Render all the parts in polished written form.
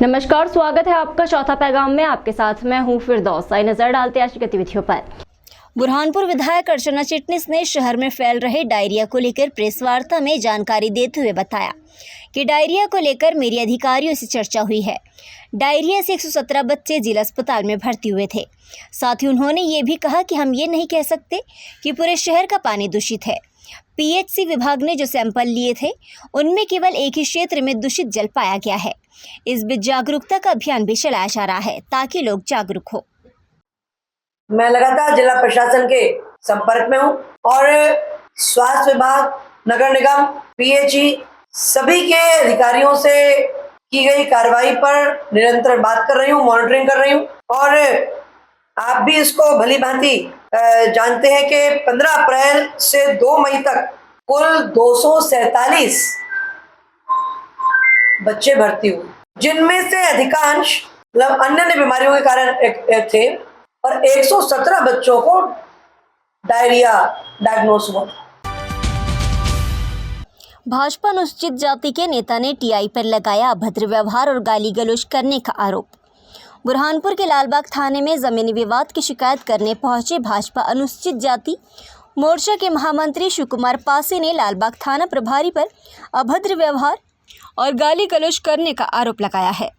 नमस्कार, स्वागत है आपका चौथा पैगाम में। आपके साथ मैं हूं फिरदौस। आइए नजर डालते हैं आज की गतिविधियों पर। बुरहानपुर विधायक अर्चना चिटनिस ने शहर में फैल रहे डायरिया को लेकर प्रेस वार्ता में जानकारी देते हुए बताया कि डायरिया को लेकर मेरी अधिकारियों से चर्चा हुई है। डायरिया से 117 बच्चे जिला अस्पताल में भर्ती हुए थे। साथ ही उन्होंने ये भी कहा कि हम ये नहीं कह सकते कि पूरे शहर का पानी दूषित है। पीएचसी विभाग ने जो सैंपल लिए थे उनमें केवल एक ही क्षेत्र में दूषित जल पाया गया है। इस बीच जागरूकता का अभियान भी चलाया जा रहा है ताकि लोग जागरूक हो। मैं लगातार जिला प्रशासन के संपर्क में हूं और स्वास्थ्य विभाग, नगर निगम, पीएचई सभी के अधिकारियों से की गई कार्रवाई पर निरंतर बात कर रही हूं, मॉनिटरिंग कर रही हूं। और आप भी इसको भली भांति जानते हैं कि 15 अप्रैल से 2 मई तक कुल 247 बच्चे भर्ती हुए, जिनमें से अधिकांश अन्य बीमारियों के कारण थे और 117 बच्चों को डायरिया डायग्नोस हुआ। भाजपा अनुसूचित जाति के नेता ने टीआई पर लगाया अभद्र व्यवहार और गाली गलौज करने का आरोप। बुरहानपुर के लालबाग थाने में जमीनी विवाद की शिकायत करने पहुंचे भाजपा अनुसूचित जाति मोर्चा के महामंत्री शिव कुमार पासी ने लालबाग थाना प्रभारी पर अभद्र व्यवहार और गाली गलौज करने का आरोप लगाया है।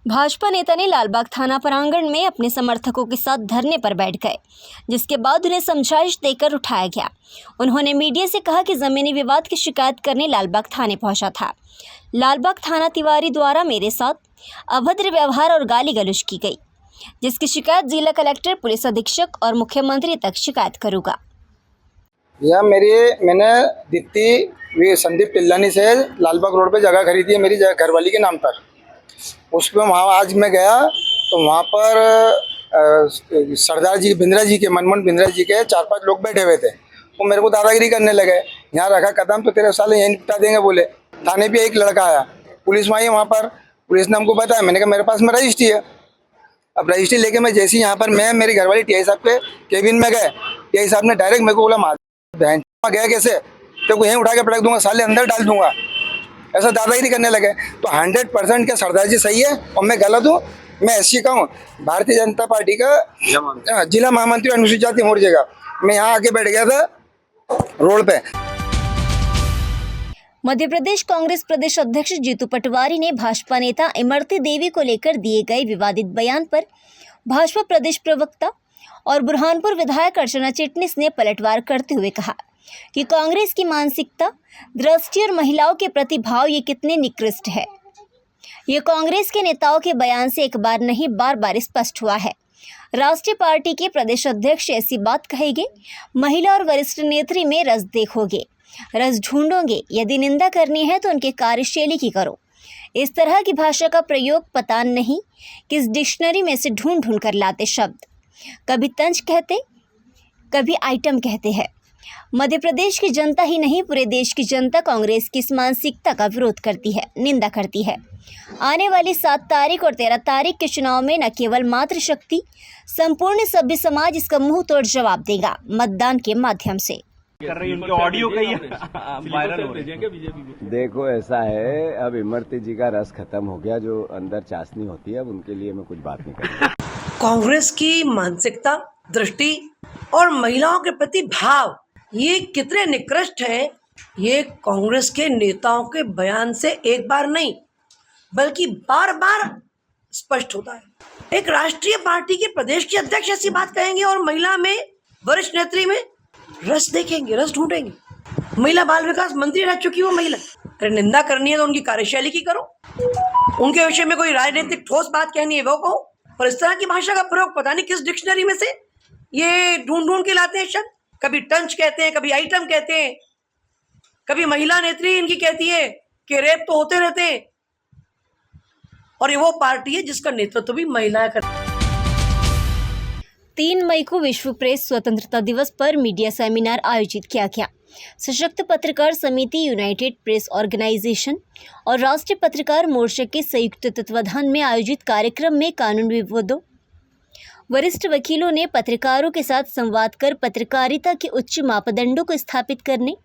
भाजपा नेता ने लालबाग थाना प्रांगण में अपने समर्थकों के साथ धरने पर बैठ गए, जिसके बाद उन्हें समझाइश देकर उठाया गया। उन्होंने मीडिया से कहा कि जमीनी विवाद की शिकायत करने लालबाग थाने पहुंचा था। लालबाग थाना तिवारी द्वारा मेरे साथ अभद्र व्यवहार और गाली गलौज की गई, जिसकी शिकायत जिला कलेक्टर, पुलिस अधीक्षक और मुख्यमंत्री तक शिकायत करूंगा। यह मैंने दीप्ति संदीप पिल्लानी से लालबाग रोड पे जगह खरीदी है मेरी घरवाली के नाम पर। उस पर वहाँ आज मैं गया तो वहाँ पर सरदार जी बिंद्रा जी के मनमोहन बिंद्रा जी के 4-5 लोग बैठे हुए थे। वो मेरे को दादागिरी करने लगे, यहाँ रखा कदम तो तेरे साले यहीं निपटा देंगे बोले। थाने पे एक लड़का आया, पुलिस में आई, वहाँ पर पुलिस ने हमको बताया। मैंने कहा मेरे पास में रजिस्ट्री है। अब रजिस्ट्री लेके मैं जैसे यहाँ पर मैं मेरी घरवाली टीआई साहब के केबिन में गए, टीआई साहब ने डायरेक्ट मेरे को बोला मार बहन गया कैसे, तेरे को यहीं उठा के पटक दूंगा, साले अंदर डाल दूंगा, ऐसा दादागिरी करने लगे। तो 100% के सरदार जी सही है और मैं गलत हूँ। मैं एससी का हूँ, भारतीय जनता पार्टी का जिला महामंत्री अनुसूचित जाति मोर्चे का। मैं यहाँ आके बैठ गया था रोड पे। मध्य प्रदेश कांग्रेस प्रदेश अध्यक्ष जीतू पटवारी ने भाजपा नेता इमरती देवी को लेकर दिए गए विवादित बयान पर भाजपा प्रदेश प्रवक्ता और बुरहानपुर विधायक अर्चना चिटनिस ने पलटवार करते हुए कहा कि कांग्रेस की मानसिकता, दृष्टि और महिलाओं के प्रति भाव ये कितने निकृष्ट है। ये कांग्रेस के नेताओं के बयान से एक बार नहीं बार बार स्पष्ट हुआ है। राष्ट्रीय पार्टी के प्रदेश अध्यक्ष ऐसी बात कहेंगे, महिला और वरिष्ठ नेत्री में रस देखोगे, रस ढूंढोगे। यदि निंदा करनी है तो उनके कार्यशैली की करो। इस तरह की भाषा का प्रयोग पता नहीं किस डिक्शनरी में से ढूंढ ढूंढ कर लाते शब्द। कभी तंज कहते, कभी आइटम कहते हैं। मध्य प्रदेश की जनता ही नहीं, पूरे देश की जनता कांग्रेस की इस मानसिकता का विरोध करती है, निंदा करती है। आने वाली 7 तारीख और 13 तारीख के चुनाव में न केवल मातृशक्ति, संपूर्ण सभ्य समाज इसका मुंह तोड़ जवाब देगा मतदान के माध्यम से। कर रही है उनके ऑडियो कई वायरल हो रहे हैं। देखो ऐसा है, अब इमरती जी का रस खत्म हो गया, जो अंदर चाशनी होती है, अब उनके लिए मैं कुछ बात नहीं करूँगा। कांग्रेस की मानसिकता, दृष्टि और महिलाओं के प्रति भाव ये कितने निकृष्ट हैं, ये कांग्रेस के नेताओं के बयान से एक बार नहीं बल्कि बार बार स्पष्ट होता है। एक राष्ट्रीय पार्टी के प्रदेश के अध्यक्ष ऐसी बात कहेंगे और महिला में, वरिष्ठ नेत्री में रस देखेंगे, रस ढूंढेंगे। महिला बाल विकास मंत्री रह चुकी वो महिला। अरे निंदा करनी है तो उनकी कार्यशैली की करो, उनके विषय में कोई राजनीतिक ठोस बात कहनी है वो कहो। और इस तरह की भाषा का प्रयोग पता नहीं किस डिक्शनरी में से ये ढूंढ ढूंढ के लाते हैं शब्द। कभी टंच कहते हैं, कभी आइटम कहते हैं, कभी महिला नेत्री इनकी कहती है कि रेप तो होते रहते हैं। और ये वो पार्टी है जिसका नेतृत्व भी महिलाएं करती हैं। 3 मई को विश्व प्रेस स्वतंत्रता दिवस पर मीडिया सेमिनार आयोजित किया गया। सशक्त पत्रकार समिति, यूनाइटेड प्रेस ऑर्गेनाइजेशन और राष्ट्रीय पत्रकार मोर्चा के संयुक्त तत्वाधान में आयोजित कार्यक्रम में कानून विवादों वरिष्ठ वकीलों ने पत्रकारों के साथ संवाद कर पत्रकारिता के उच्च मापदंडों को स्थापित करने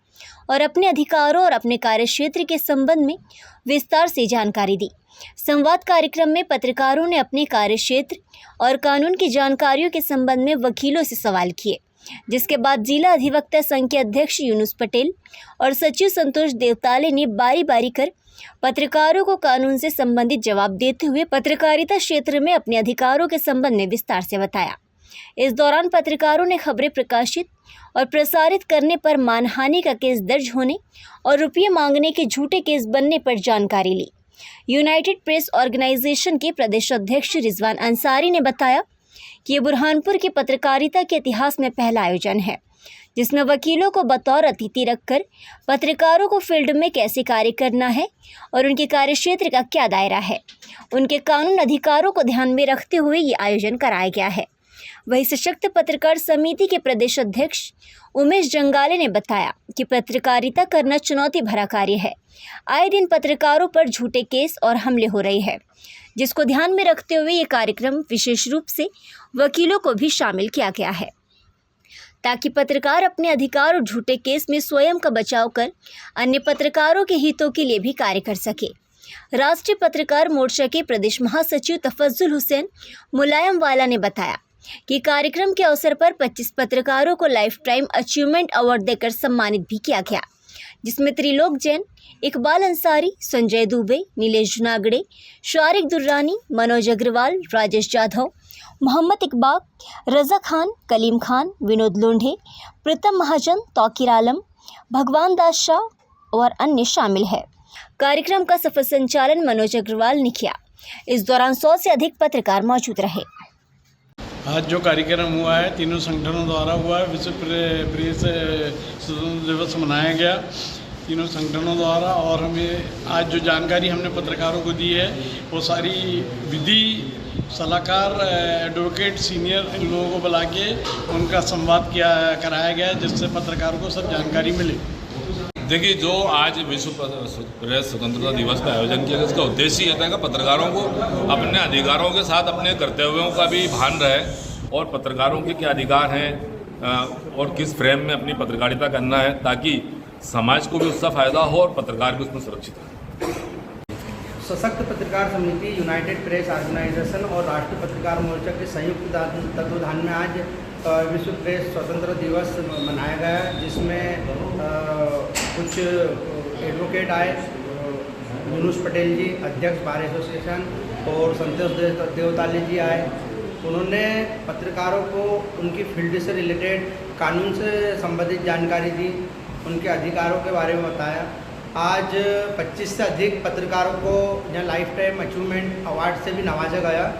और अपने अधिकारों और अपने कार्यक्षेत्र के संबंध में विस्तार से जानकारी दी। संवाद कार्यक्रम में पत्रकारों ने अपने कार्यक्षेत्र और कानून की जानकारियों के संबंध में वकीलों से सवाल किए, जिसके बाद जिला अधिवक्ता संघ के अध्यक्ष यूनुस पटेल और सचिव संतोष देवताले ने बारी बारी कर पत्रकारों को कानून से संबंधित जवाब देते हुए पत्रकारिता क्षेत्र में अपने अधिकारों के संबंध में विस्तार से बताया। इस दौरान पत्रकारों ने खबरें प्रकाशित और प्रसारित करने पर मानहानि का केस दर्ज होने और रुपये मांगने के झूठे केस बनने पर जानकारी ली। यूनाइटेड प्रेस ऑर्गेनाइजेशन के प्रदेश अध्यक्ष रिजवान अंसारी ने बताया कि ये बुरहानपुर की पत्रकारिता के इतिहास में पहला आयोजन है, जिसमें वकीलों को बतौर अतिथि रखकर पत्रकारों को फील्ड में कैसे कार्य करना है और उनके कार्यक्षेत्र का क्या दायरा है, उनके कानून अधिकारों को ध्यान में रखते हुए ये आयोजन कराया गया है। वहीं सशक्त पत्रकार समिति के प्रदेश अध्यक्ष उमेश जंगाले ने बताया कि पत्रकारिता करना चुनौती भरा कार्य है। आए दिन पत्रकारों पर झूठे केस और हमले हो रहे हैं, जिसको ध्यान में रखते हुए ये कार्यक्रम विशेष रूप से वकीलों को भी शामिल किया गया है, ताकि पत्रकार अपने अधिकार और झूठे केस में स्वयं का बचाव कर अन्य पत्रकारों के हितों के लिए भी कार्य कर सके। राष्ट्रीय पत्रकार मोर्चा के प्रदेश महासचिव तफज्जुल हुसैन मुलायम वाला ने बताया कि कार्यक्रम के अवसर पर 25 पत्रकारों को लाइफ टाइम अचीवमेंट अवार्ड देकर सम्मानित भी किया गया, जिसमें त्रिलोक जैन, इकबाल अंसारी, संजय दुबे, नीलेश जुनागड़े, शारिक दुर्रानी, मनोज अग्रवाल, राजेश जाधव, मोहम्मद इकबाल, रजा खान, कलीम खान, विनोद लोंढे, प्रीतम महाजन, तौकीर आलम, भगवान दास शाह और अन्य शामिल है। कार्यक्रम का सफल संचालन मनोज अग्रवाल ने किया। इस दौरान 100 से अधिक पत्रकार मौजूद रहे। आज जो कार्यक्रम हुआ है तीनों संगठनों द्वारा हुआ है, विश्व प्रेस स्वतंत्रता दिवस मनाया गया तीनों संगठनों द्वारा। और हमें आज जो जानकारी हमने पत्रकारों को दी है वो सारी विधि सलाहकार, एडवोकेट, सीनियर इन लोगों को बुला के उनका संवाद कराया गया, जिससे पत्रकारों को सब जानकारी मिले। देखिए, जो आज विश्व प्रेस स्वतंत्रता दिवस का आयोजन किया गया, इसका उद्देश्य ये था कि पत्रकारों को अपने अधिकारों के साथ अपने कर्तव्यों का भी भान रहे और पत्रकारों के क्या अधिकार हैं और किस फ्रेम में अपनी पत्रकारिता करना है, ताकि समाज को भी उसका फायदा हो और पत्रकार भी उसमें सुरक्षित रहे। सशक्त पत्रकार समिति, यूनाइटेड प्रेस ऑर्गेनाइजेशन और राष्ट्रीय पत्रकार मोर्चा के संयुक्त तत्वाधान में आज विश्व प्रेस स्वतंत्रता दिवस मनाया गया, जिसमें कुछ एडवोकेट आए, यूनुस पटेल जी अध्यक्ष बार एसोसिएशन और संतोष देवताले जी आए। उन्होंने पत्रकारों को उनकी फील्ड से रिलेटेड कानून से संबंधित जानकारी दी, उनके अधिकारों के बारे में बताया। आज 25 से अधिक पत्रकारों को यहाँ लाइफ टाइम अचीवमेंट अवार्ड से भी नवाजा गया।